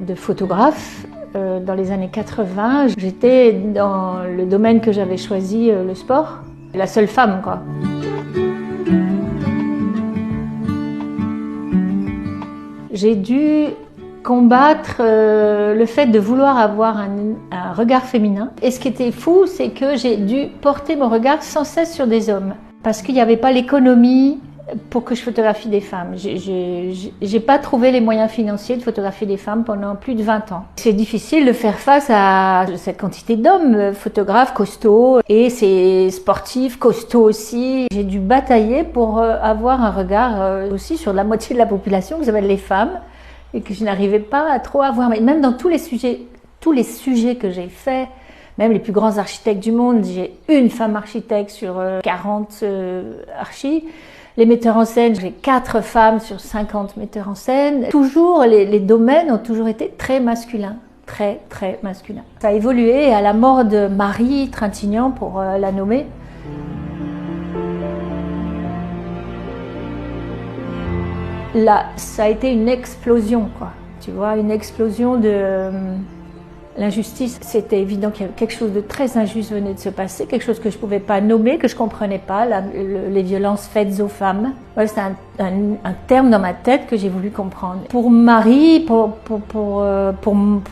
de photographe. Dans les années 80, j'étais dans le domaine que j'avais choisi, le sport. La seule femme, quoi. J'ai dû combattre le fait de vouloir avoir un regard féminin. Et ce qui était fou, c'est que j'ai dû porter mon regard sans cesse sur des hommes. Parce qu'il n'y avait pas l'économie pour que je photographie des femmes. J'ai pas trouvé les moyens financiers de photographier des femmes pendant plus de 20 ans. C'est difficile de faire face à cette quantité d'hommes, photographes costauds, et ces sportifs costauds aussi. J'ai dû batailler pour avoir un regard aussi sur la moitié de la population, que s'appelle les femmes, et que je n'arrivais pas à trop avoir. Mais même dans tous les sujets que j'ai faits, même les plus grands architectes du monde, j'ai une femme architecte sur 40 archis. Les metteurs en scène, j'ai 4 femmes sur 50 metteurs en scène. Toujours, les domaines ont toujours été très masculins, très masculins. Ça a évolué et à la mort de Marie Trintignant, pour la nommer, là, ça a été une explosion, quoi. Tu vois, une explosion de l'injustice. C'était évident qu'il y avait quelque chose de très injuste venait de se passer, quelque chose que je ne pouvais pas nommer, que je ne comprenais pas, les violences faites aux femmes. Ouais, c'est un terme dans ma tête que j'ai voulu comprendre. Pour Marie, pour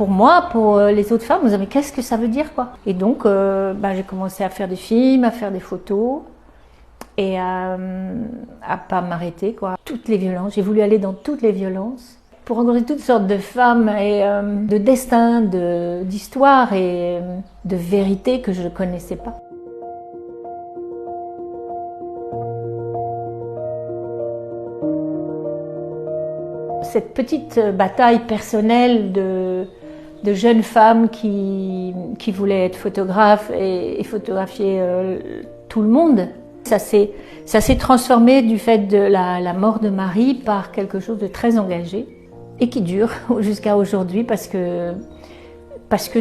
moi, pour les autres femmes, on me disait, mais qu'est-ce que ça veut dire, quoi? Et donc, j'ai commencé à faire des films, à faire des photos et à pas m'arrêter, quoi. Toutes les violences, j'ai voulu aller dans toutes les violences, pour rencontrer toutes sortes de femmes et de destins, d'histoires et de vérités que je ne connaissais pas. Cette petite bataille personnelle de jeunes femmes qui voulaient être photographes et photographier tout le monde, ça s'est transformé du fait de la mort de Marie par quelque chose de très engagé. Et qui dure jusqu'à aujourd'hui parce que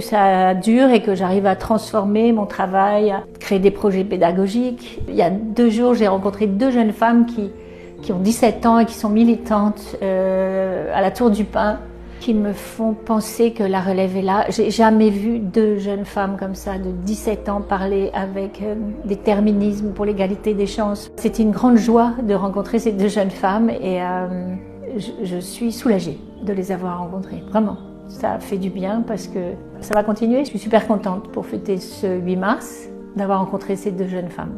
ça dure et que j'arrive à transformer mon travail, à créer des projets pédagogiques. Il y a 2 jours, j'ai rencontré 2 jeunes femmes qui ont 17 ans et qui sont militantes à la Tour du Pin, qui me font penser que la relève est là. J'ai jamais vu 2 jeunes femmes comme ça, de 17 ans, parler avec déterminisme pour l'égalité des chances. C'était une grande joie de rencontrer ces 2 jeunes femmes et je suis soulagée de les avoir rencontrées, vraiment. Ça a fait du bien parce que ça va continuer. Je suis super contente pour fêter ce 8 mars d'avoir rencontré ces 2 jeunes femmes.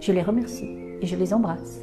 Je les remercie et je les embrasse.